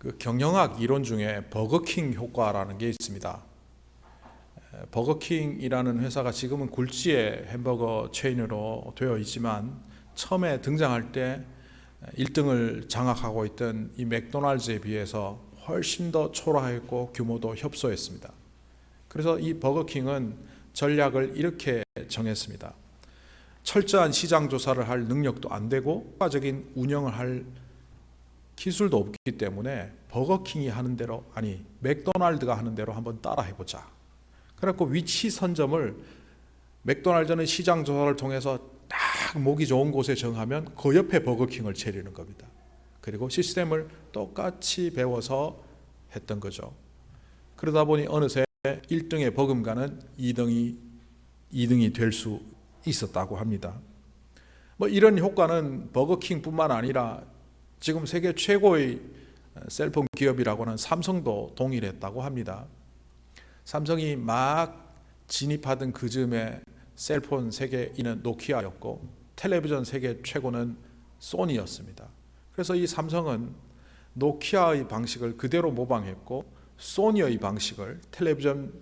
그 경영학 이론 중에 버거킹 효과라는 게 있습니다. 버거킹이라는 회사가 지금은 굴지의 햄버거 체인으로 되어 있지만 처음에 등장할 때 1등을 장악하고 있던 이 맥도날드에 비해서 훨씬 더 초라했고 규모도 협소했습니다. 그래서 이 버거킹은 전략을 이렇게 정했습니다. 철저한 시장 조사를 할 능력도 안 되고 효과적인 운영을 할 기술도 없기 때문에 버거킹이 하는 대로, 아니 맥도날드가 하는 대로 한번 따라 해보자. 그래갖고 위치 선점을 맥도날드는 시장 조사를 통해서 딱 목이 좋은 곳에 정하면 그 옆에 버거킹을 차리는 겁니다. 그리고 시스템을 똑같이 배워서 했던 거죠. 그러다 보니 어느새 1등의 버금가는 2등이 될 수 있었다고 합니다. 뭐 이런 효과는 버거킹뿐만 아니라 지금 세계 최고의 셀폰 기업이라고는 삼성도 동일했다고 합니다. 삼성이 막 진입하던 그 즈음에 셀폰 세계 1위는 노키아였고 텔레비전 세계 최고는 소니였습니다. 그래서 이 삼성은 노키아의 방식을 그대로 모방했고 소니의 방식을 텔레비전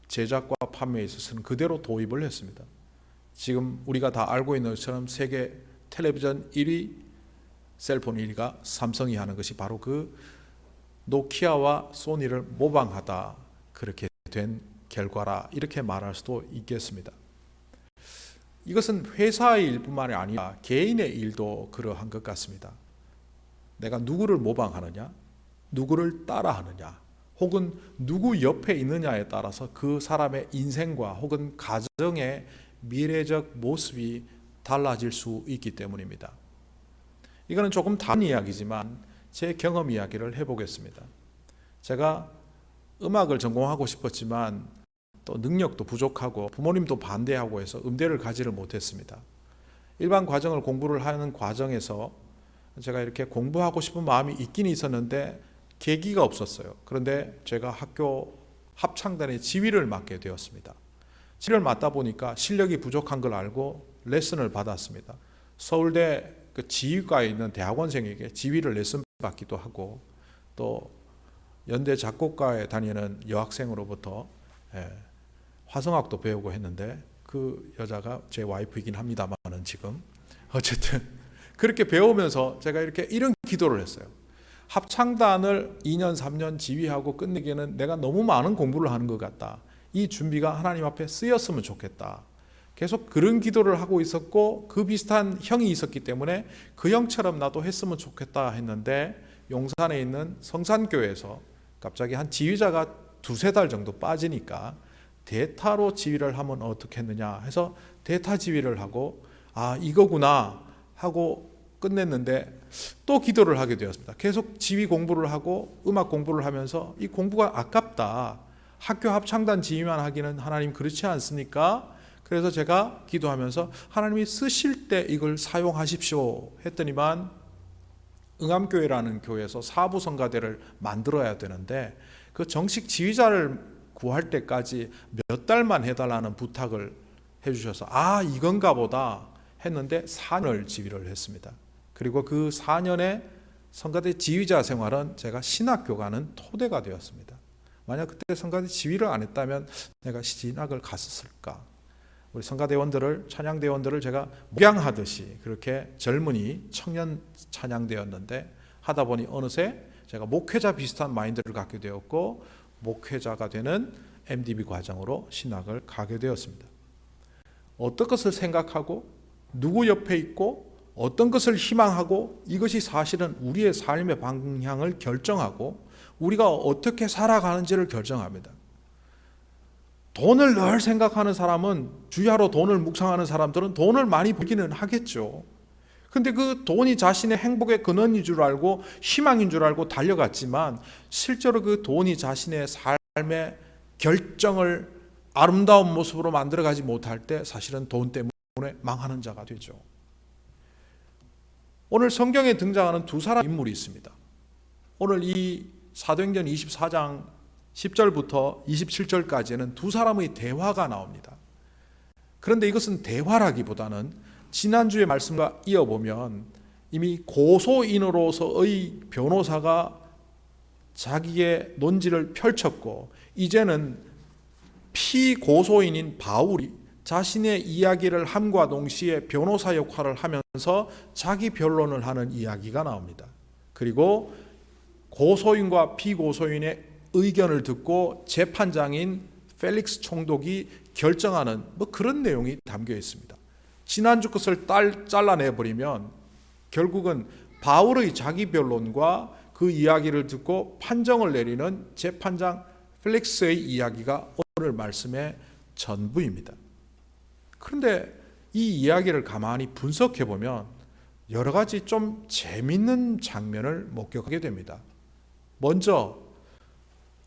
제작과 판매에 있어서는 그대로 도입을 했습니다. 지금 우리가 다 알고 있는 것처럼 세계 텔레비전 1위, 셀폰 1위가 삼성이 하는 것이 바로 그 노키아와 소니를 모방하다, 그렇게 된 결과라 이렇게 말할 수도 있겠습니다. 이것은 회사의 일뿐만이 아니라 개인의 일도 그러한 것 같습니다. 내가 누구를 모방하느냐, 누구를 따라하느냐, 혹은 누구 옆에 있느냐에 따라서 그 사람의 인생과 혹은 가정의 미래적 모습이 달라질 수 있기 때문입니다. 이거는 조금 다른 이야기지만 제 경험 이야기를 해보겠습니다. 제가 음악을 전공하고 싶었지만 또 능력도 부족하고 부모님도 반대하고 해서 음대를 가지를 못했습니다. 일반 과정을 공부를 하는 과정에서 제가 이렇게 공부하고 싶은 마음이 있긴 있었는데 계기가 없었어요. 그런데 제가 학교 합창단의 지휘를 맡게 되었습니다. 지휘를 맡다 보니까 실력이 부족한 걸 알고 레슨을 받았습니다. 서울대 그 지휘과에 있는 대학원생에게 지휘를 레슨 받기도 하고 또 연대 작곡과에 다니는 여학생으로부터 화성학도 배우고 했는데 그 여자가 제 와이프이긴 합니다만은 지금 어쨌든 그렇게 배우면서 제가 이렇게 이런 기도를 했어요. 합창단을 2년 3년 지휘하고 끝내기에는 내가 너무 많은 공부를 하는 것 같다. 이 준비가 하나님 앞에 쓰였으면 좋겠다. 계속 그런 기도를 하고 있었고 그 비슷한 형이 있었기 때문에 그 형처럼 나도 했으면 좋겠다 했는데 용산에 있는 성산교회에서 갑자기 한 지휘자가 2-3달 정도 빠지니까 대타로 지휘를 하면 어떻게 했느냐 해서 대타 지휘를 하고 아 이거구나 하고 끝냈는데 또 기도를 하게 되었습니다. 계속 지휘 공부를 하고 음악 공부를 하면서 이 공부가 아깝다. 학교 합창단 지휘만 하기는 하나님 그렇지 않습니까? 그래서 제가 기도하면서 하나님이 쓰실 때 이걸 사용하십시오 했더니만 응암교회라는 교회에서 사부 성가대를 만들어야 되는데 그 정식 지휘자를 구할 때까지 몇 달만 해달라는 부탁을 해주셔서 아 이건가 보다 했는데 4년을 지휘를 했습니다. 그리고 그 4년의 성가대 지휘자 생활은 제가 신학교 가는 토대가 되었습니다. 만약 그때 성가대 지휘를 안 했다면 내가 신학을 갔었을까? 우리 성가대원들을 찬양대원들을 제가 목양하듯이 그렇게 젊은이 청년 찬양대였는데 하다 보니 어느새 제가 목회자 비슷한 마인드를 갖게 되었고 목회자가 되는 MDB 과정으로 신학을 가게 되었습니다. 어떤 것을 생각하고 누구 옆에 있고 어떤 것을 희망하고 이것이 사실은 우리의 삶의 방향을 결정하고 우리가 어떻게 살아가는지를 결정합니다. 돈을 늘 생각하는 사람은 주야로 돈을 묵상하는 사람들은 돈을 많이 벌기는 하겠죠. 근데 그 돈이 자신의 행복의 근원인 줄 알고 희망인 줄 알고 달려갔지만 실제로 그 돈이 자신의 삶의 결정을 아름다운 모습으로 만들어가지 못할 때 사실은 돈 때문에 망하는 자가 되죠. 오늘 성경에 등장하는 2사람 인물이 있습니다. 오늘 이 사도행전 24장 10절부터 27절까지는 2사람의 대화가 나옵니다. 그런데 이것은 대화라기보다는 지난주의 말씀과 이어보면 이미 고소인으로서의 변호사가 자기의 논지를 펼쳤고, 이제는 피고소인인 바울이 자신의 이야기를 함과 동시에 변호사 역할을 하면서 자기 변론을 하는 이야기가 나옵니다. 그리고 고소인과 피고소인의 의견을 듣고 재판장인 펠릭스 총독이 결정하는 그런 내용이 담겨 있습니다. 지난주 것을 잘라내버리면 결국은 바울의 자기 변론과 그 이야기를 듣고 판정을 내리는 재판장 펠릭스의 이야기가 오늘 말씀의 전부입니다. 그런데 이 이야기를 가만히 분석해 보면 여러 가지 좀 재밌는 장면을 목격하게 됩니다. 먼저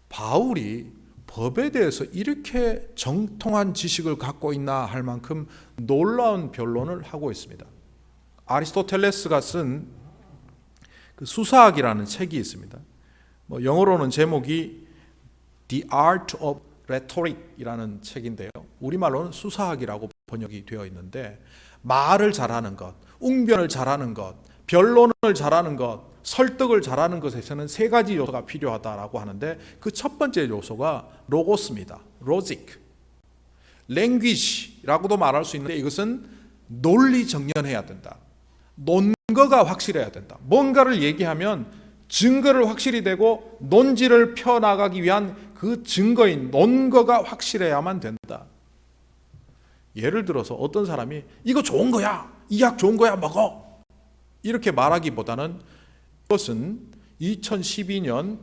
바울이 법에 대해서 이렇게 정통한 지식을 갖고 있나 할 만큼 놀라운 변론을 하고 있습니다. 아리스토텔레스가 쓴 그 수사학이라는 책이 있습니다. 영어로는 제목이 The Art of Rhetoric이라는 책인데요. 우리말로는 수사학이라고 번역이 되어 있는데, 말을 잘하는 것, 웅변을 잘하는 것, 변론을 잘하는 것, 설득을 잘하는 것에서는 세 가지 요소가 필요하다라고 하는데, 그 첫 번째 요소가 로고스입니다. 로직. 랭귀지라고도 말할 수 있는데, 이것은 논리정연해야 된다. 논거가 확실해야 된다. 뭔가를 얘기하면 증거를 확실히 대고 논지를 펴나가기 위한 그 증거인 논거가 확실해야만 된다. 예를 들어서 어떤 사람이 이거 좋은 거야, 이 약 좋은 거야, 먹어, 이렇게 말하기보다는 이것은 2012년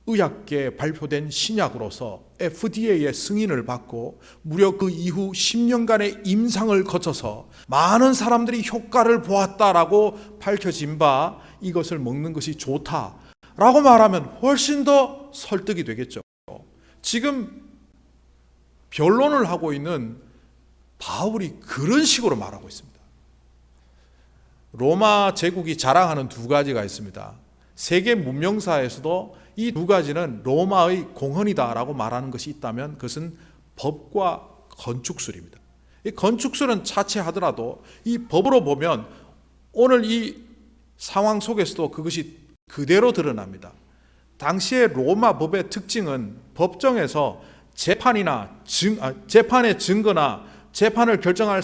의학계에 발표된 신약으로서 FDA의 승인을 받고 무려 그 이후 10년간의 임상을 거쳐서 많은 사람들이 효과를 보았다라고 밝혀진 바, 이것을 먹는 것이 좋다라고 말하면 훨씬 더 설득이 되겠죠. 지금 변론을 하고 있는 바울이 그런 식으로 말하고 있습니다. 로마 제국이 자랑하는 두 가지가 있습니다. 세계 문명사에서도 이 두 가지는 로마의 공헌이다라고 말하는 것이 있다면 그것은 법과 건축술입니다. 이 건축술은 차치하더라도 이 법으로 보면 오늘 이 상황 속에서도 그것이 그대로 드러납니다. 당시의 로마 법의 특징은 법정에서 재판의 증거나 재판을 결정할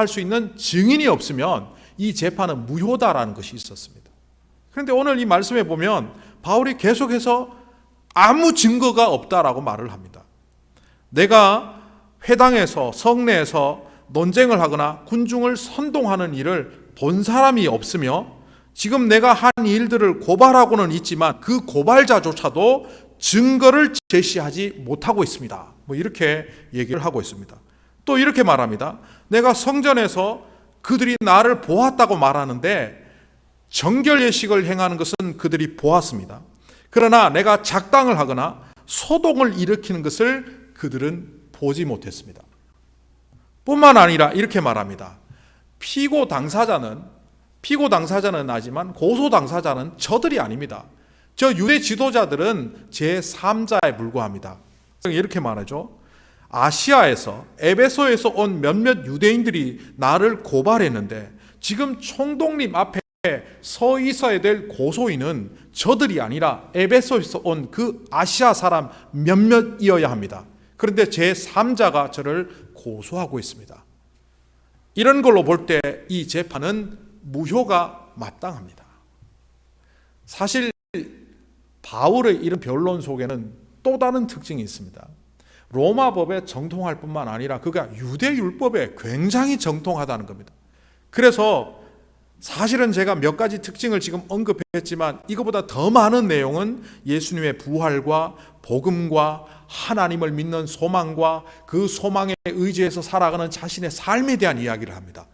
수 있는 증인이 없으면 이 재판은 무효다라는 것이 있었습니다. 그런데 오늘 이 말씀에 보면 바울이 계속해서 아무 증거가 없다라고 말을 합니다. 내가 회당에서 성내에서 논쟁을 하거나 군중을 선동하는 일을 본 사람이 없으며 지금 내가 한 일들을 고발하고는 있지만 그 고발자조차도 증거를 제시하지 못하고 있습니다. 이렇게 얘기를 하고 있습니다. 또 이렇게 말합니다. 내가 성전에서 그들이 나를 보았다고 말하는데 정결 예식을 행하는 것은 그들이 보았습니다. 그러나 내가 작당을 하거나 소동을 일으키는 것을 그들은 보지 못했습니다. 뿐만 아니라 이렇게 말합니다. 피고 당사자는 하지만 고소 당사자는 저들이 아닙니다. 저 유대 지도자들은 제3자에 불과합니다. 이렇게 말하죠. 아시아에서 에베소에서 온 몇몇 유대인들이 나를 고발했는데 지금 총독님 앞에 서 있어야 될 고소인은 저들이 아니라 에베소에서 온 그 아시아 사람 몇몇이어야 합니다. 그런데 제3자가 저를 고소하고 있습니다. 이런 걸로 볼 때 이 재판은 무효가 마땅합니다. 사실 바울의 이런 변론 속에는 또 다른 특징이 있습니다. 로마 법에 정통할 뿐만 아니라 그가 유대 율법에 굉장히 정통하다는 겁니다. 그래서 사실은 제가 몇 가지 특징을 지금 언급했지만 이거보다 더 많은 내용은 예수님의 부활과 복음과 하나님을 믿는 소망과 그 소망에 의지해서 살아가는 자신의 삶에 대한 이야기를 합니다.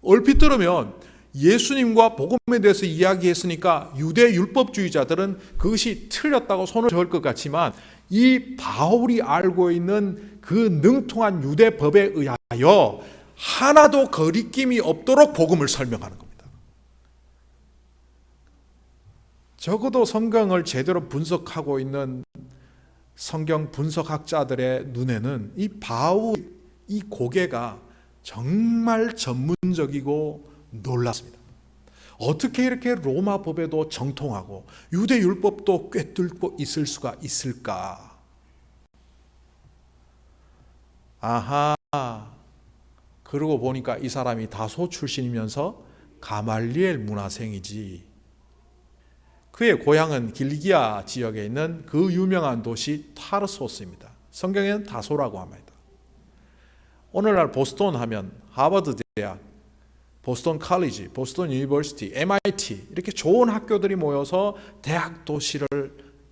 얼핏 들으면 예수님과 복음에 대해서 이야기했으니까 유대 율법주의자들은 그것이 틀렸다고 손을 저을 것 같지만 이 바울이 알고 있는 그 능통한 유대 법에 의하여 하나도 거리낌이 없도록 복음을 설명하는 겁니다. 적어도 성경을 제대로 분석하고 있는 성경 분석학자들의 눈에는 이 바울, 이 고개가 정말 전문적이고 놀랐습니다. 어떻게 이렇게 로마 법에도 정통하고 유대 율법도 꿰뚫고 있을 수가 있을까? 아하, 그러고 보니까 이 사람이 다소 출신이면서 가말리엘 문화생이지. 그의 고향은 길리기아 지역에 있는 그 유명한 도시 타르소스입니다. 성경에는 다소라고 합니다. 오늘날 보스턴 하면 하버드 대학, 보스턴 칼리지, 보스턴 유니버시티, MIT 이렇게 좋은 학교들이 모여서 대학 도시를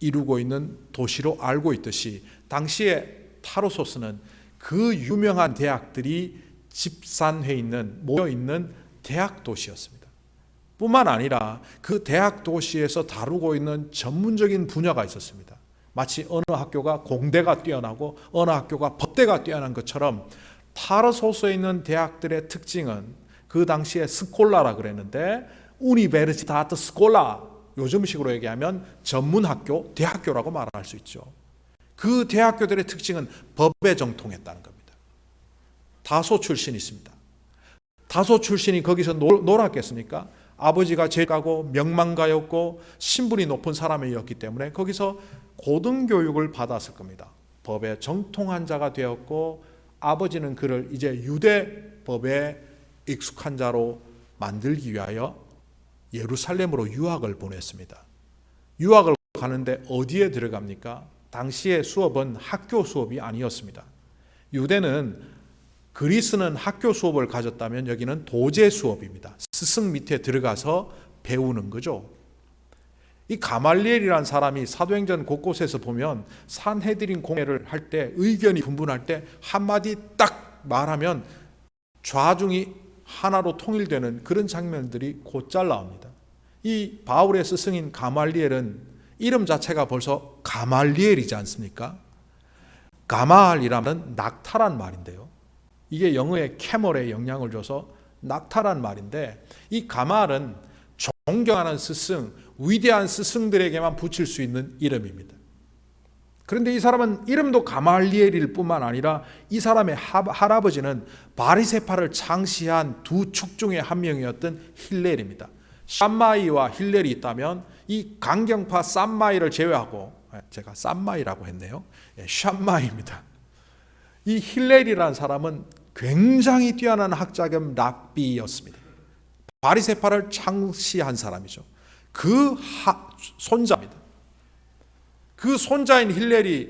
이루고 있는 도시로 알고 있듯이 당시에 타르소스는 그 유명한 대학들이 집산해 있는, 모여 있는 대학 도시였습니다. 뿐만 아니라 그 대학 도시에서 다루고 있는 전문적인 분야가 있었습니다. 마치 어느 학교가 공대가 뛰어나고 어느 학교가 법대가 뛰어난 것처럼 타르소스에 있는 대학들의 특징은 그 당시에 스콜라라 그랬는데 우니베르시타트 스콜라, 요즘식으로 얘기하면 전문학교, 대학교라고 말할 수 있죠. 그 대학교들의 특징은 법에 정통했다는 겁니다. 다소 출신이 있습니다. 다소 출신이 거기서 놀았겠습니까? 아버지가 제가고 명망가였고 신분이 높은 사람이었기 때문에 거기서 고등교육을 받았을 겁니다. 법에 정통한 자가 되었고 아버지는 그를 이제 유대법에 익숙한 자로 만들기 위하여 예루살렘으로 유학을 보냈습니다. 유학을 가는데 어디에 들어갑니까? 당시의 수업은 학교 수업이 아니었습니다. 유대는 그리스는 학교 수업을 가졌다면 여기는 도제 수업입니다. 스승 밑에 들어가서 배우는 거죠. 이 가말리엘이라는 사람이 사도행전 곳곳에서 보면 산헤드린 공회를 할 때 의견이 분분할 때 한마디 딱 말하면 좌중이 하나로 통일되는 그런 장면들이 곧잘 나옵니다. 이 바울의 스승인 가말리엘은 이름 자체가 벌써 가말리엘이지 않습니까? 가말이라는 낙타란 말인데요. 이게 영어의 캐멀에 영향을 줘서 낙타란 말인데 이 가말은 존경하는 스승, 위대한 스승들에게만 붙일 수 있는 이름입니다. 그런데 이 사람은 이름도 가말리엘일 뿐만 아니라 이 사람의 할아버지는 바리새파를 창시한 두 축 중에 한 명이었던 힐렐입니다. 샴마이와 힐렐이 있다면 이 강경파 쌈마이를 제외하고, 제가 쌈마이라고 했네요. 샴마이입니다. 이 힐렐이라는 사람은 굉장히 뛰어난 학자 겸 랍비였습니다. 바리새파를 창시한 사람이죠. 그 손자입니다. 그 손자인 힐렐이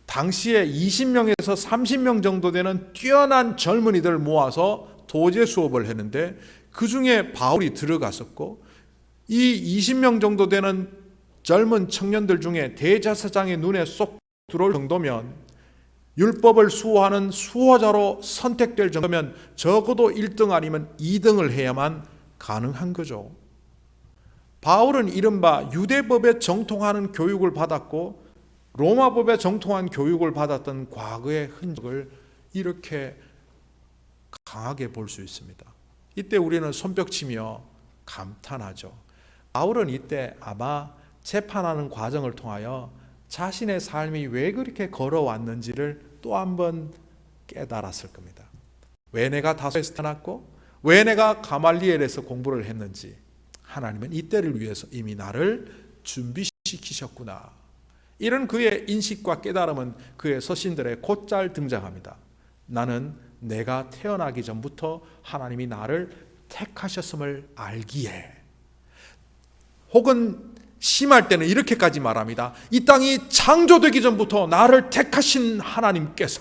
당시에 20명에서 30명 정도 되는 뛰어난 젊은이들을 모아서 도제 수업을 했는데 그 중에 바울이 들어갔었고 이 20명 정도 되는 젊은 청년들 중에 대제사장의 눈에 쏙 들어올 정도면 율법을 수호하는 수호자로 선택될 정도면 적어도 1등 아니면 2등을 해야만 가능한 거죠. 바울은 이른바 유대법에 정통하는 교육을 받았고 로마법에 정통한 교육을 받았던 과거의 흔적을 이렇게 강하게 볼 수 있습니다. 이때 우리는 손뼉치며 감탄하죠. 바울은 이때 아마 재판하는 과정을 통하여 자신의 삶이 왜 그렇게 걸어왔는지를 또 한 번 깨달았을 겁니다. 왜 내가 다소에서 태어났고 왜 내가 가말리엘에서 공부를 했는지 하나님은 이때를 위해서 이미 나를 준비시키셨구나. 이런 그의 인식과 깨달음은 그의 서신들에 곧잘 등장합니다. 나는 내가 태어나기 전부터 하나님이 나를 택하셨음을 알기에, 혹은 심할 때는 이렇게까지 말합니다. 이 땅이 창조되기 전부터 나를 택하신 하나님께서,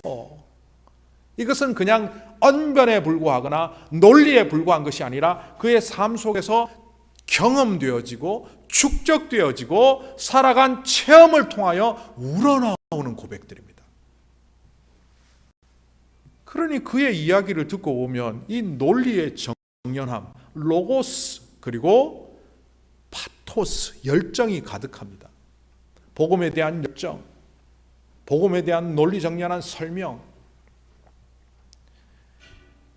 이것은 그냥 언변에 불과하거나 논리에 불과한 것이 아니라 그의 삶 속에서 경험되어지고 축적되어지고 살아간 체험을 통하여 우러나오는 고백들입니다. 그러니 그의 이야기를 듣고 보면 이 논리의 정연함, 로고스 그리고 파토스, 열정이 가득합니다. 복음에 대한 열정, 복음에 대한 논리정연한 설명.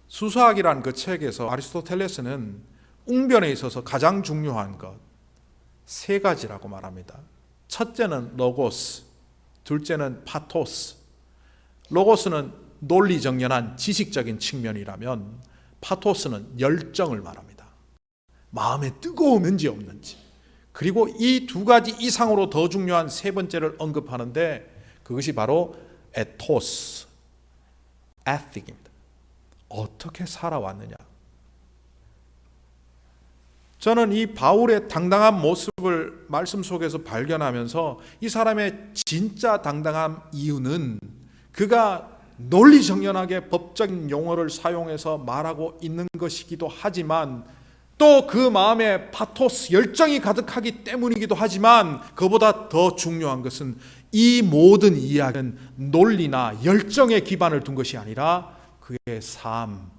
수사학이라는 그 책에서 아리스토텔레스는 웅변에 있어서 가장 중요한 것 세 가지라고 말합니다. 첫째는 로고스, 둘째는 파토스. 로고스는 논리정연한 지식적인 측면이라면 파토스는 열정을 말합니다. 마음에 뜨거우면지 없는지. 그리고 이 두 가지 이상으로 더 중요한 세 번째를 언급하는데 그것이 바로 에토스, 에틱입니다. 어떻게 살아왔느냐. 저는 이 바울의 당당한 모습을 말씀 속에서 발견하면서 이 사람의 진짜 당당한 이유는 그가 논리정연하게 법적인 용어를 사용해서 말하고 있는 것이기도 하지만 또 그 마음에 파토스, 열정이 가득하기 때문이기도 하지만 그보다 더 중요한 것은 이 모든 이야기는 논리나 열정에 기반을 둔 것이 아니라 그의 삶,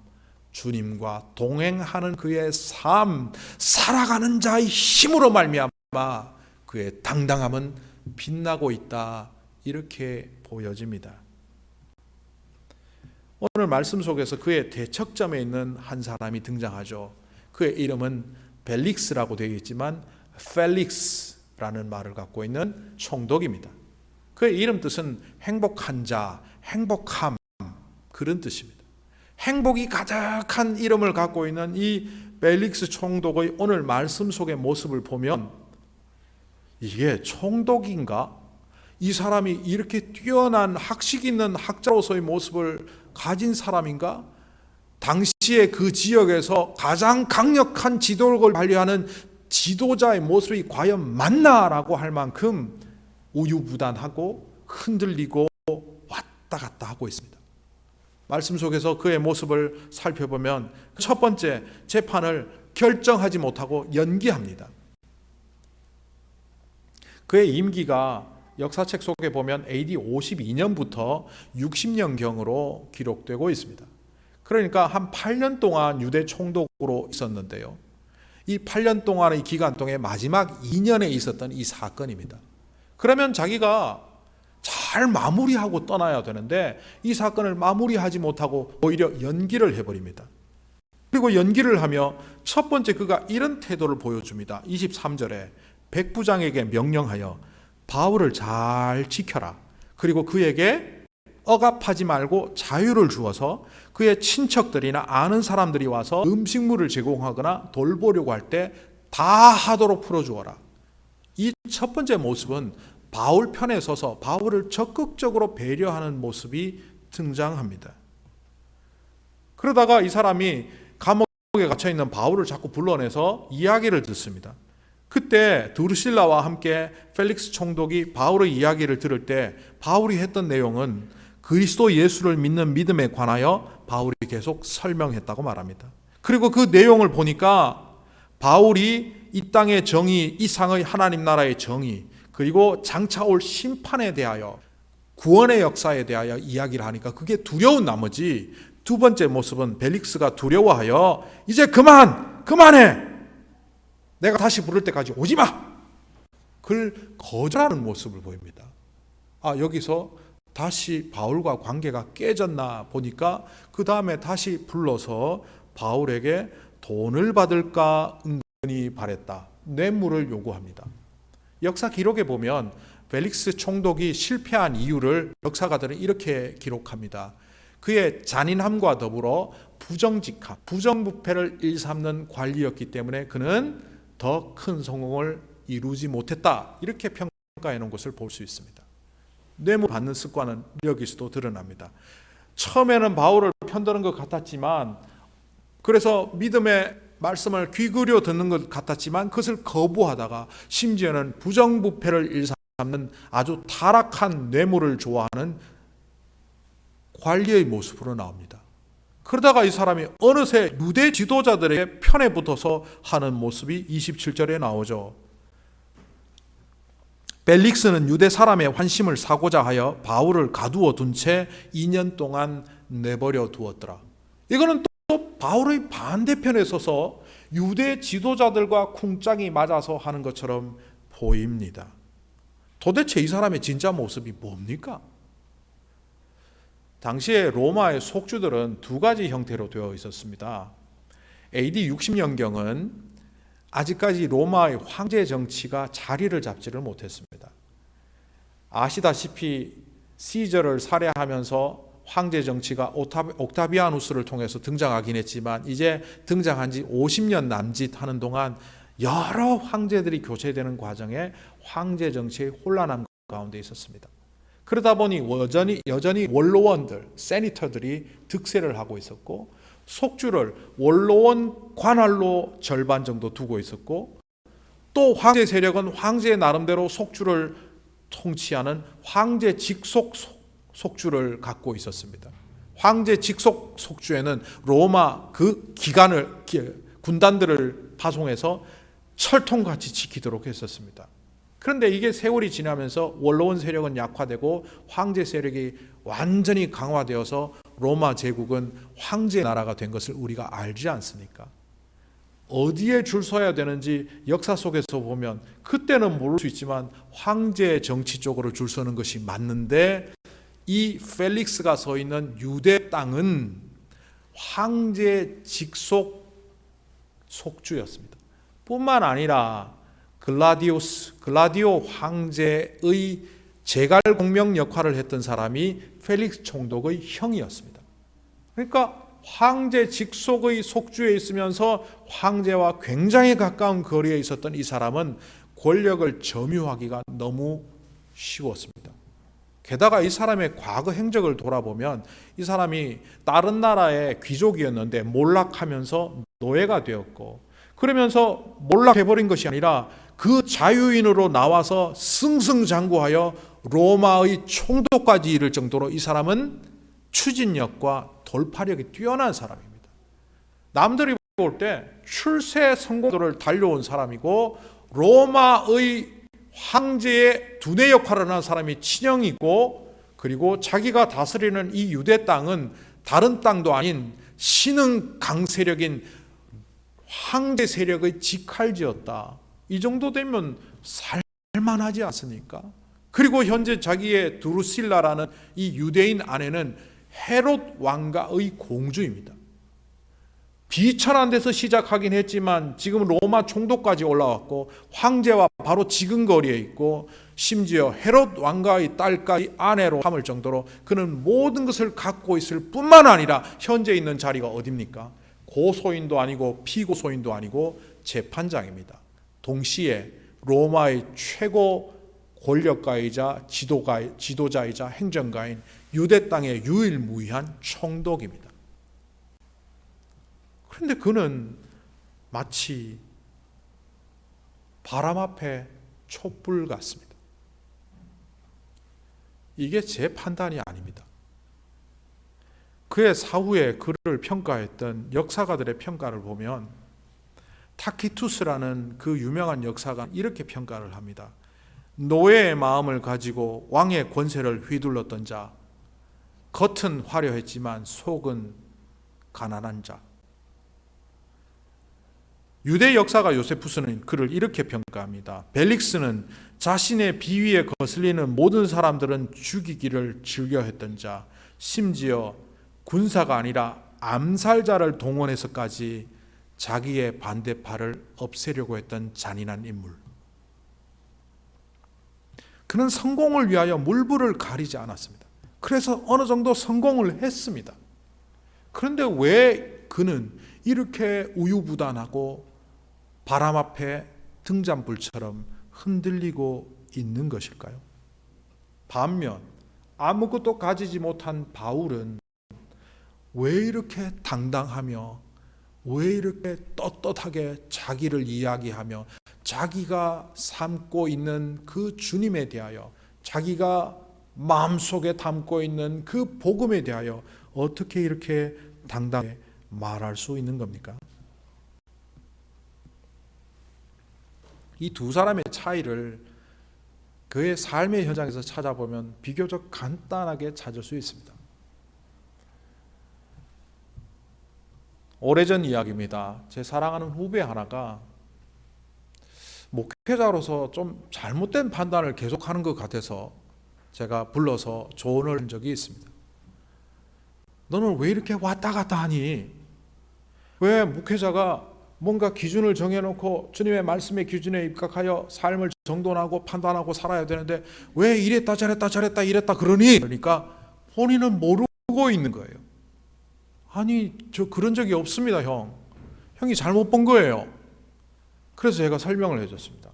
주님과 동행하는 그의 삶, 살아가는 자의 힘으로 말미암아 그의 당당함은 빛나고 있다. 이렇게 보여집니다. 오늘 말씀 속에서 그의 대척점에 있는 한 사람이 등장하죠. 그의 이름은 벨릭스라고 되어 있지만 펠릭스라는 말을 갖고 있는 총독입니다. 그의 이름 뜻은 행복한 자, 행복함, 그런 뜻입니다. 행복이 가득한 이름을 갖고 있는 이 벨릭스 총독의 오늘 말씀 속의 모습을 보면 이게 총독인가? 이 사람이 이렇게 뛰어난 학식 있는 학자로서의 모습을 가진 사람인가? 당시에 그 지역에서 가장 강력한 지도력을 발휘하는 지도자의 모습이 과연 맞나라고 할 만큼 우유부단하고 흔들리고 왔다 갔다 하고 있습니다. 말씀 속에서 그의 모습을 살펴보면 첫 번째, 재판을 결정하지 못하고 연기합니다. 그의 임기가 역사책 속에 보면 AD 52년부터 60년경으로 기록되고 있습니다. 그러니까 한 8년 동안 유대 총독으로 있었는데요. 이 8년 동안의 기간 동안 마지막 2년에 있었던 이 사건입니다. 그러면 자기가 잘 마무리하고 떠나야 되는데 이 사건을 마무리하지 못하고 오히려 연기를 해버립니다. 그리고 연기를 하며 첫 번째 그가 이런 태도를 보여줍니다. 23절에 백부장에게 명령하여 바울을 잘 지켜라. 그리고 그에게 억압하지 말고 자유를 주어서 그의 친척들이나 아는 사람들이 와서 음식물을 제공하거나 돌보려고 할 때 다 하도록 풀어주어라. 이 첫 번째 모습은 바울 편에 서서 바울을 적극적으로 배려하는 모습이 등장합니다. 그러다가 이 사람이 감옥에 갇혀있는 바울을 자꾸 불러내서 이야기를 듣습니다. 그때 드루실라와 함께 펠릭스 총독이 바울의 이야기를 들을 때 바울이 했던 내용은 그리스도 예수를 믿는 믿음에 관하여 바울이 계속 설명했다고 말합니다. 그리고 그 내용을 보니까 바울이 이 땅의 정의, 이 상의 하나님 나라의 정의, 그리고 장차 올 심판에 대하여, 구원의 역사에 대하여 이야기를 하니까 그게 두려운 나머지 두 번째 모습은 벨릭스가 두려워하여 이제 그만해! 내가 다시 부를 때까지 오지 마! 그걸 거절하는 모습을 보입니다. 여기서 다시 바울과 관계가 깨졌나 보니까 그 다음에 다시 불러서 바울에게 돈을 받을까 은근히 바랬다. 뇌물을 요구합니다. 역사 기록에 보면 펠릭스 총독이 실패한 이유를 역사가들은 이렇게 기록합니다. 그의 잔인함과 더불어 부정직함, 부정부패를 일삼는 관리였기 때문에 그는 더 큰 성공을 이루지 못했다. 이렇게 평가해 놓은 것을 볼 수 있습니다. 뇌물 받는 습관은 여기서도 드러납니다. 처음에는 바울을 편드는 것 같았지만, 그래서 믿음의 말씀을 귀기울여 듣는 것 같았지만 그것을 거부하다가 심지어는 부정부패를 일삼는 아주 타락한 뇌물을 좋아하는 관리의 모습으로 나옵니다. 그러다가 이 사람이 어느새 유대 지도자들의 편에 붙어서 하는 모습이 27절에 나오죠. 벨릭스는 유대 사람의 환심을 사고자 하여 바울을 가두어 둔 채 2년 동안 내버려 두었더라. 이거는 또 바울의 반대편에 서서 유대 지도자들과 쿵짝이 맞아서 하는 것처럼 보입니다. 도대체 이 사람의 진짜 모습이 뭡니까? 당시에 로마의 속주들은 두 가지 형태로 되어 있었습니다. AD 60년경은 아직까지 로마의 황제 정치가 자리를 잡지를 못했습니다. 아시다시피 시저를 살해하면서 황제 정치가 옥타비아누스를 통해서 등장하긴 했지만 이제 등장한 지 50년 남짓 하는 동안 여러 황제들이 교체되는 과정에 황제 정치의 혼란함 가운데 있었습니다. 그러다 보니 여전히 원로원들, 세니터들이 득세를 하고 있었고 속주를 원로원 관할로 절반 정도 두고 있었고 또 황제 세력은 황제 나름대로 속주를 통치하는 황제 직속 속주를 갖고 있었습니다. 황제 직속 속주에는 로마 그 군단들을 파송해서 철통같이 지키도록 했었습니다. 그런데 이게 세월이 지나면서 원로원 세력은 약화되고 황제 세력이 완전히 강화되어서 로마 제국은 황제 나라가 된 것을 우리가 알지 않습니까? 어디에 줄 서야 되는지 역사 속에서 보면 그때는 모를 수 있지만 황제 정치 쪽으로 줄 서는 것이 맞는데 이 펠릭스가 서 있는 유대 땅은 황제 직속 속주였습니다. 뿐만 아니라 글라디오 황제의 제갈 공명 역할을 했던 사람이 펠릭스 총독의 형이었습니다. 그러니까 황제 직속의 속주에 있으면서 황제와 굉장히 가까운 거리에 있었던 이 사람은 권력을 점유하기가 너무 쉬웠습니다. 게다가 이 사람의 과거 행적을 돌아보면 이 사람이 다른 나라의 귀족이었는데 몰락하면서 노예가 되었고 그러면서 몰락해버린 것이 아니라 그 자유인으로 나와서 승승장구하여 로마의 총독까지 이를 정도로 이 사람은 추진력과 돌파력이 뛰어난 사람입니다. 남들이 볼 때 출세 성공도를 달려온 사람이고 로마의 황제의 두뇌 역할을 하는 사람이 친형이고 그리고 자기가 다스리는 이 유대 땅은 다른 땅도 아닌 신흥 강세력인 황제 세력의 직할지였다. 이 정도 되면 살만하지 않습니까? 그리고 현재 자기의 드루실라라는 이 유대인 아내는 헤롯 왕가의 공주입니다. 비천한 데서 시작하긴 했지만 지금 로마 총독까지 올라왔고 황제와 바로 지근거리에 있고 심지어 헤롯 왕가의 딸까지 아내로 삼을 정도로 그는 모든 것을 갖고 있을 뿐만 아니라 현재 있는 자리가 어디입니까? 고소인도 아니고 피고소인도 아니고 재판장입니다. 동시에 로마의 최고 권력가이자 지도자이자 행정가인 유대 땅의 유일무이한 총독입니다. 그런데 그는 마치 바람 앞에 촛불 같습니다. 이게 제 판단이 아닙니다. 그의 사후에 그를 평가했던 역사가들의 평가를 보면 타키투스라는 그 유명한 역사가 이렇게 평가를 합니다. 노예의 마음을 가지고 왕의 권세를 휘둘렀던 자, 겉은 화려했지만 속은 가난한 자. 유대 역사가 요세푸스는 그를 이렇게 평가합니다. 벨릭스는 자신의 비위에 거슬리는 모든 사람들은 죽이기를 즐겨했던 자, 심지어 군사가 아니라 암살자를 동원해서까지 자기의 반대파를 없애려고 했던 잔인한 인물. 그는 성공을 위하여 물불을 가리지 않았습니다. 그래서 어느 정도 성공을 했습니다. 그런데 왜 그는 이렇게 우유부단하고 바람 앞에 등잔불처럼 흔들리고 있는 것일까요? 반면 아무것도 가지지 못한 바울은 왜 이렇게 당당하며 왜 이렇게 떳떳하게 자기를 이야기하며 자기가 삼고 있는 그 주님에 대하여 자기가 마음속에 담고 있는 그 복음에 대하여 어떻게 이렇게 당당하게 말할 수 있는 겁니까? 이 두 사람의 차이를 그의 삶의 현장에서 찾아보면 비교적 간단하게 찾을 수 있습니다. 오래전 이야기입니다. 제 사랑하는 후배 하나가 목회자로서 좀 잘못된 판단을 계속하는 것 같아서 제가 불러서 조언을 한 적이 있습니다. 너는 왜 이렇게 왔다 갔다 하니? 왜 목회자가 뭔가 기준을 정해놓고 주님의 말씀의 기준에 입각하여 삶을 정돈하고 판단하고 살아야 되는데 왜 이랬다 저랬다 이랬다 그러니? 그러니까 본인은 모르고 모르고 있는 거예요. 아니, 저 그런 적이 없습니다, 형. 형이 잘못 본 거예요. 그래서 제가 설명을 해줬습니다.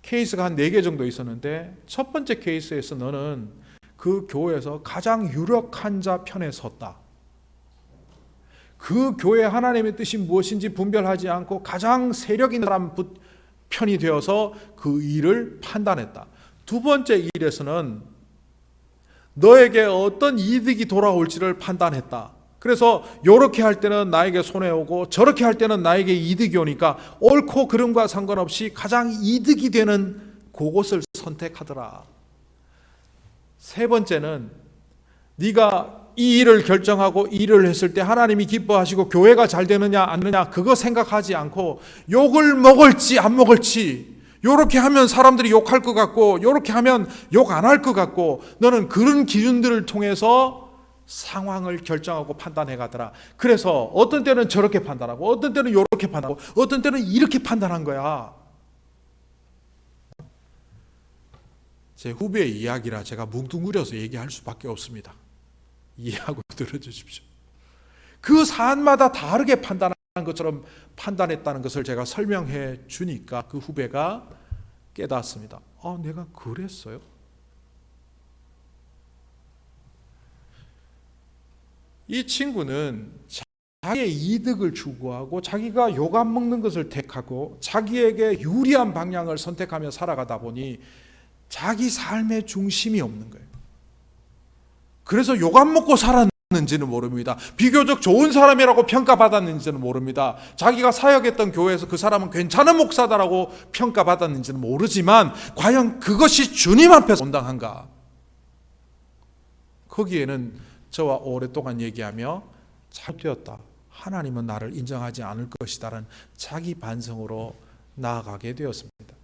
케이스가 한 4개 정도 있었는데 첫 번째 케이스에서 너는 그 교회에서 가장 유력한 자 편에 섰다. 그 교회 하나님의 뜻이 무엇인지 분별하지 않고 가장 세력 있는 사람 편이 되어서 그 일을 판단했다. 두 번째 일에서는 너에게 어떤 이득이 돌아올지를 판단했다. 그래서 이렇게 할 때는 나에게 손해오고 저렇게 할 때는 나에게 이득이 오니까 옳고 그름과 상관없이 가장 이득이 되는 그것을 선택하더라. 세 번째는 네가 이 일을 결정하고 이 일을 했을 때 하나님이 기뻐하시고 교회가 잘 되느냐 안 되느냐 그거 생각하지 않고 욕을 먹을지 안 먹을지, 요렇게 하면 사람들이 욕할 것 같고 요렇게 하면 욕 안 할 것 같고, 너는 그런 기준들을 통해서 상황을 결정하고 판단해 가더라. 그래서 어떤 때는 저렇게 판단하고 어떤 때는 요렇게 판단하고 어떤 때는 이렇게 판단한 거야. 제 후배의 이야기라 제가 뭉뚱그려서 얘기할 수밖에 없습니다. 이해하고 들어주십시오. 그 사안마다 다르게 판단한 것처럼 판단했다는 것을 제가 설명해 주니까 그 후배가 깨닫습니다. 내가 그랬어요? 이 친구는 자기의 이득을 추구하고 자기가 욕 안 먹는 것을 택하고 자기에게 유리한 방향을 선택하며 살아가다 보니 자기 삶의 중심이 없는 거예요. 그래서 욕 안 먹고 살았는지는 모릅니다. 비교적 좋은 사람이라고 평가받았는지는 모릅니다. 자기가 사역했던 교회에서 그 사람은 괜찮은 목사다라고 평가받았는지는 모르지만 과연 그것이 주님 앞에서 온당한가? 거기에는 저와 오랫동안 얘기하며 잘되었다, 하나님은 나를 인정하지 않을 것이다라는 자기 반성으로 나아가게 되었습니다.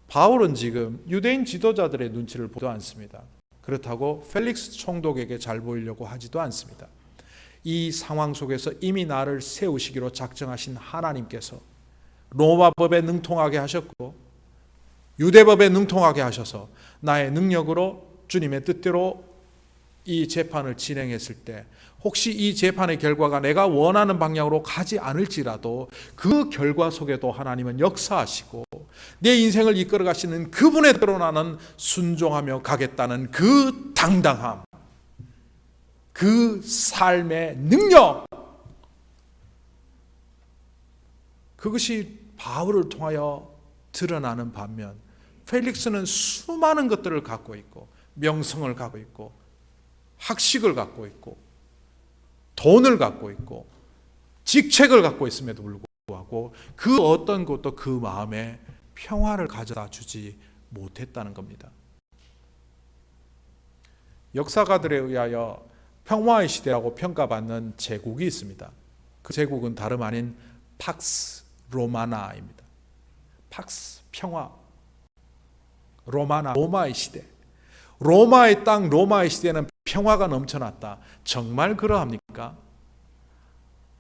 바울은 지금 유대인 지도자들의 눈치를 보지도 않습니다. 그렇다고 펠릭스 총독에게 잘 보이려고 하지도 않습니다. 이 상황 속에서 이미 나를 세우시기로 작정하신 하나님께서 로마법에 능통하게 하셨고 유대법에 능통하게 하셔서 나의 능력으로 주님의 뜻대로 이 재판을 진행했을 때 혹시 이 재판의 결과가 내가 원하는 방향으로 가지 않을지라도 그 결과 속에도 하나님은 역사하시고 내 인생을 이끌어 가시는 그분의 뜻대로 나는 순종하며 가겠다는 그 당당함, 그 삶의 능력, 그것이 바울을 통하여 드러나는 반면 펠릭스는 수많은 것들을 갖고 있고 명성을 갖고 있고 학식을 갖고 있고 돈을 갖고 있고 직책을 갖고 있음에도 불구하고 그 어떤 것도 그 마음에 평화를 가져다 주지 못했다는 겁니다. 역사가들에 의하여 평화의 시대라고 평가받는 제국이 있습니다. 그 제국은 다름 아닌 팍스 로마나입니다. 팍스 평화, 로마나 로마의 시대. 로마의 땅 로마의 시대는 평화가 넘쳐났다. 정말 그러합니까?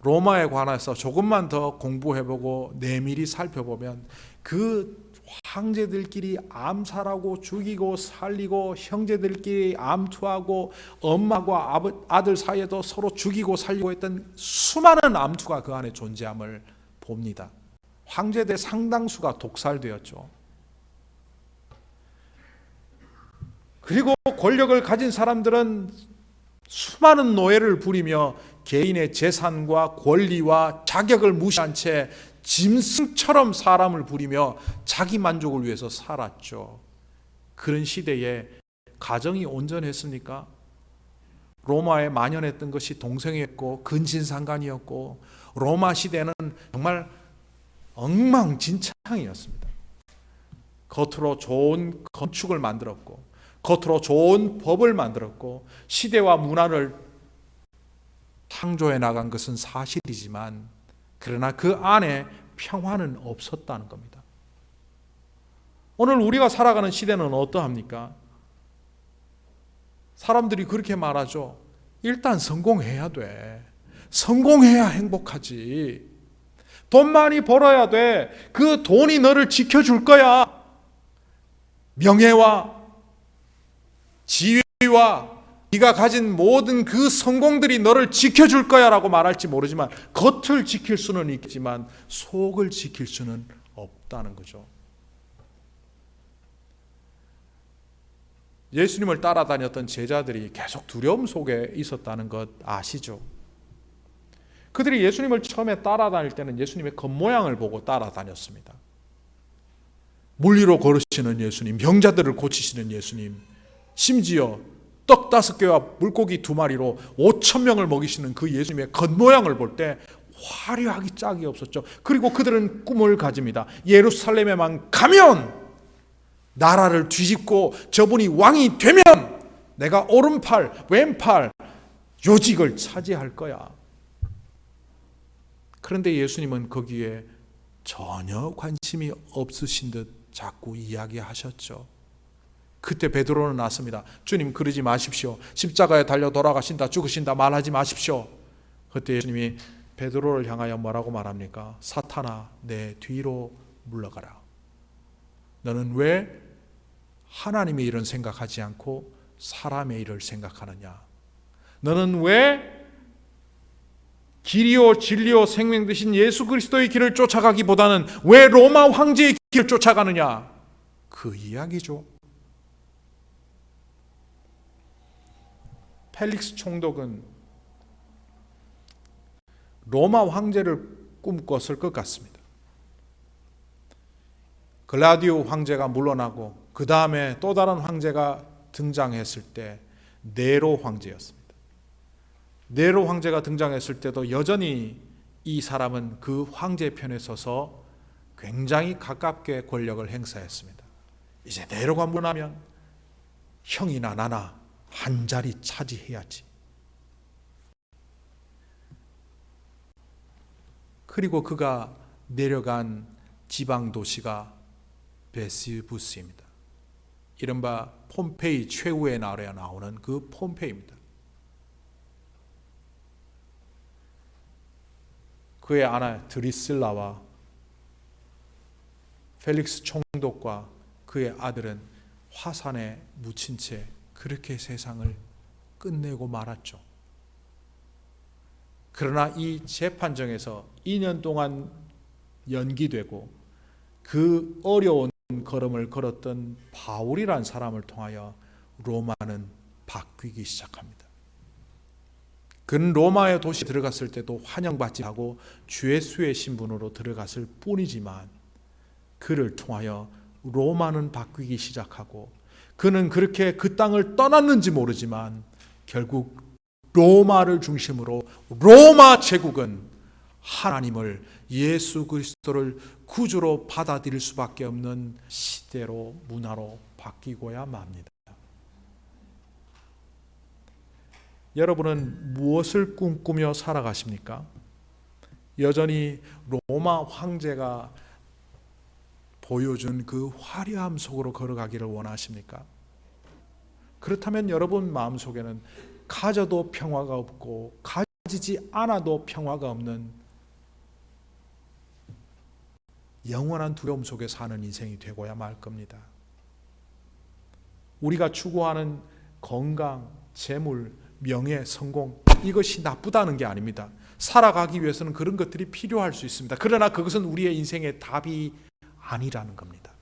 로마에 관해서 조금만 더 공부해보고 내밀히 살펴보면 그 황제들끼리 암살하고 죽이고 살리고 형제들끼리 암투하고 엄마와 아들 사이에도 서로 죽이고 살리고 했던 수많은 암투가 그 안에 존재함을 봅니다. 황제들 상당수가 독살되었죠. 그리고 권력을 가진 사람들은 수많은 노예를 부리며 개인의 재산과 권리와 자격을 무시한 채 짐승처럼 사람을 부리며 자기 만족을 위해서 살았죠. 그런 시대에 가정이 온전했습니까? 로마에 만연했던 것이 동성애였고 근친상간이었고 로마 시대는 정말 엉망진창이었습니다. 겉으로 좋은 건축을 만들었고 겉으로 좋은 법을 만들었고 시대와 문화를 창조해 나간 것은 사실이지만 그러나 그 안에 평화는 없었다는 겁니다. 오늘 우리가 살아가는 시대는 어떠합니까? 사람들이 그렇게 말하죠. 일단 성공해야 돼. 성공해야 행복하지. 돈 많이 벌어야 돼. 그 돈이 너를 지켜줄 거야. 명예와 지위와 네가 가진 모든 그 성공들이 너를 지켜줄 거야 라고 말할지 모르지만 겉을 지킬 수는 있지만 속을 지킬 수는 없다는 거죠. 예수님을 따라다녔던 제자들이 계속 두려움 속에 있었다는 것 아시죠? 그들이 예수님을 처음에 따라다닐 때는 예수님의 겉모양을 보고 따라다녔습니다. 물 위로 걸으시는 예수님, 병자들을 고치시는 예수님, 심지어 떡 5개와 물고기 2마리로 5,000명을 먹이시는 그 예수님의 겉모양을 볼 때 화려하기 짝이 없었죠. 그리고 그들은 꿈을 가집니다. 예루살렘에만 가면 나라를 뒤집고 저분이 왕이 되면 내가 오른팔, 왼팔, 요직을 차지할 거야. 그런데 예수님은 거기에 전혀 관심이 없으신 듯 자꾸 이야기하셨죠. 그때 베드로는 나섭니다. 주님, 그러지 마십시오. 십자가에 달려 돌아가신다, 죽으신다 말하지 마십시오. 그때 예수님이 베드로를 향하여 뭐라고 말합니까? 사탄아, 내 뒤로 물러가라. 너는 왜 하나님의 일은 생각하지 않고 사람의 일을 생각하느냐? 너는 왜 길이요 진리요 생명 되신 예수 그리스도의 길을 쫓아가기보다는 왜 로마 황제의 길을 쫓아가느냐? 그 이야기죠. 펠릭스 총독은 로마 황제를 꿈꿨을 것 같습니다. 글라디오 황제가 물러나고 그 다음에 또 다른 황제가 등장했을 때 네로 황제였습니다. 네로 황제가 등장했을 때도 여전히 이 사람은 그 황제 편에 서서 굉장히 가깝게 권력을 행사했습니다. 이제 네로가 물러나면 형이나 나나 한 자리 차지해야지. 그리고 그가 내려간 지방 도시가 베스부스입니다. 이른바 폼페이 최후의 날에 나오는 그 폼페이입니다. 그의 아내 드리슬라와 펠릭스 총독과 그의 아들은 화산에 묻힌 채 그렇게 세상을 끝내고 말았죠. 그러나 이 재판정에서 2년 동안 연기되고 그 어려운 걸음을 걸었던 바울이란 사람을 통하여 로마는 바뀌기 시작합니다. 그는 로마의 도시에 들어갔을 때도 환영받지 하고 죄수의 신분으로 들어갔을 뿐이지만 그를 통하여 로마는 바뀌기 시작하고 그는 그렇게 그 땅을 떠났는지 모르지만 결국 로마를 중심으로 로마 제국은 하나님을 예수 그리스도를 구주로 받아들일 수밖에 없는 시대로 문화로 바뀌고야 맙니다. 여러분은 무엇을 꿈꾸며 살아가십니까? 여전히 로마 황제가 보여준 그 화려함 속으로 걸어가기를 원하십니까? 그렇다면 여러분 마음속에는 가져도 평화가 없고 가지지 않아도 평화가 없는 영원한 두려움 속에 사는 인생이 되고야 말 겁니다. 우리가 추구하는 건강, 재물, 명예, 성공, 이것이 나쁘다는 게 아닙니다. 살아가기 위해서는 그런 것들이 필요할 수 있습니다. 그러나 그것은 우리의 인생의 답이 아니라는 겁니다.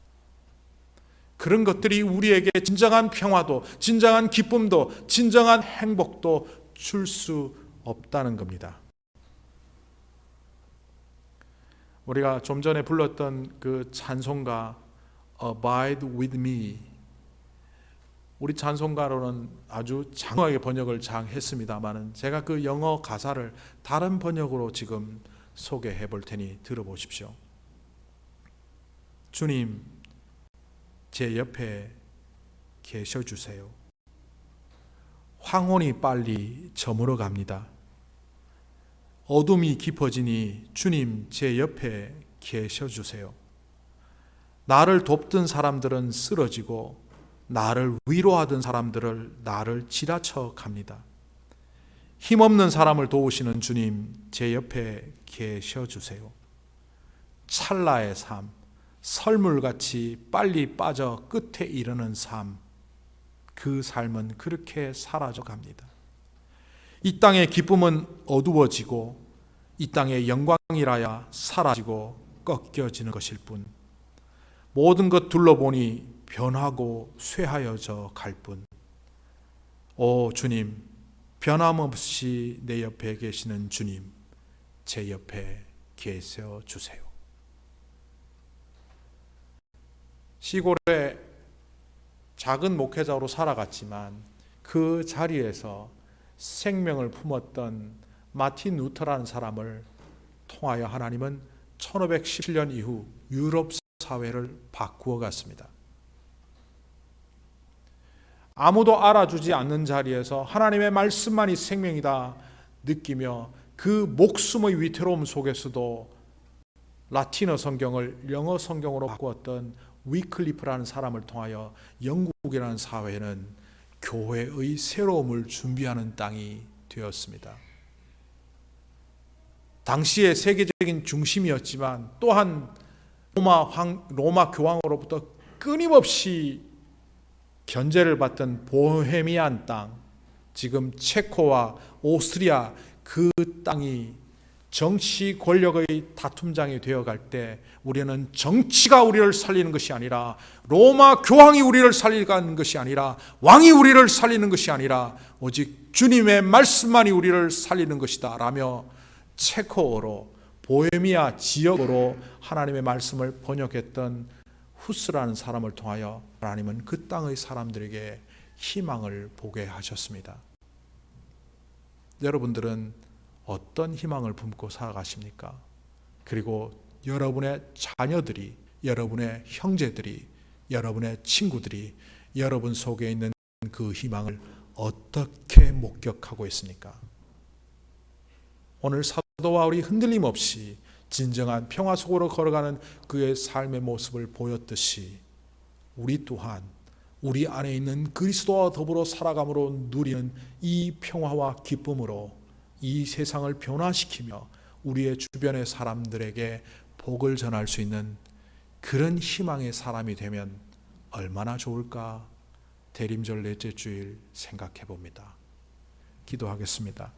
그런 것들이 우리에게 진정한 평화도, 진정한 기쁨도, 진정한 행복도 줄 수 없다는 겁니다. 우리가 좀 전에 불렀던 그 찬송가 Abide with me, 우리 찬송가로는 아주 장황하게 번역을 했습니다만 제가 그 영어 가사를 다른 번역으로 지금 소개해 볼 테니 들어보십시오. 주님, 제 옆에 계셔 주세요. 황혼이 빨리 저물어 갑니다. 어둠이 깊어지니 주님, 제 옆에 계셔 주세요. 나를 돕던 사람들은 쓰러지고 나를 위로하던 사람들을 나를 지나쳐 갑니다. 힘없는 사람을 도우시는 주님, 제 옆에 계셔 주세요. 찰나의 삶, 설물같이 빨리 빠져 끝에 이르는 삶, 그 삶은 그렇게 사라져 갑니다. 이 땅의 기쁨은 어두워지고 이 땅의 영광이라야 사라지고 꺾여지는 것일 뿐, 모든 것 둘러보니 변하고 쇠하여져 갈 뿐. 오 주님, 변함없이 내 옆에 계시는 주님, 제 옆에 계셔 주세요. 시골에 작은 목회자로 살아갔지만 그 자리에서 생명을 품었던 마틴 루터라는 사람을 통하여 하나님은 1517년 이후 유럽 사회를 바꾸어 갔습니다. 아무도 알아주지 않는 자리에서 하나님의 말씀만이 생명이다 느끼며 그 목숨의 위태로움 속에서도 라틴어 성경을 영어 성경으로 바꾸었던 위클리프라는 사람을 통하여 영국이라는 사회는 교회의 새로움을 준비하는 땅이 되었습니다. 당시의 세계적인 중심이었지만 또한 로마 교황으로부터 끊임없이 견제를 받던 보헤미안 땅, 지금 체코와 오스트리아 그 땅이 정치 권력의 다툼장이 되어갈 때 우리는 정치가 우리를 살리는 것이 아니라, 로마 교황이 우리를 살리는 것이 아니라, 왕이 우리를 살리는 것이 아니라 오직 주님의 말씀만이 우리를 살리는 것이다 라며 체코어로 보헤미아 지역으로 하나님의 말씀을 번역했던 후스라는 사람을 통하여 하나님은 그 땅의 사람들에게 희망을 보게 하셨습니다. 여러분들은 어떤 희망을 품고 살아가십니까? 그리고 여러분의 자녀들이, 여러분의 형제들이, 여러분의 친구들이 여러분 속에 있는 그 희망을 어떻게 목격하고 있습니까? 오늘 사도 바울이 흔들림 없이 진정한 평화 속으로 걸어가는 그의 삶의 모습을 보였듯이 우리 또한 우리 안에 있는 그리스도와 더불어 살아감으로 누리는 이 평화와 기쁨으로 이 세상을 변화시키며 우리의 주변의 사람들에게 복을 전할 수 있는 그런 희망의 사람이 되면 얼마나 좋을까? 대림절 넷째 주일 생각해 봅니다. 기도하겠습니다.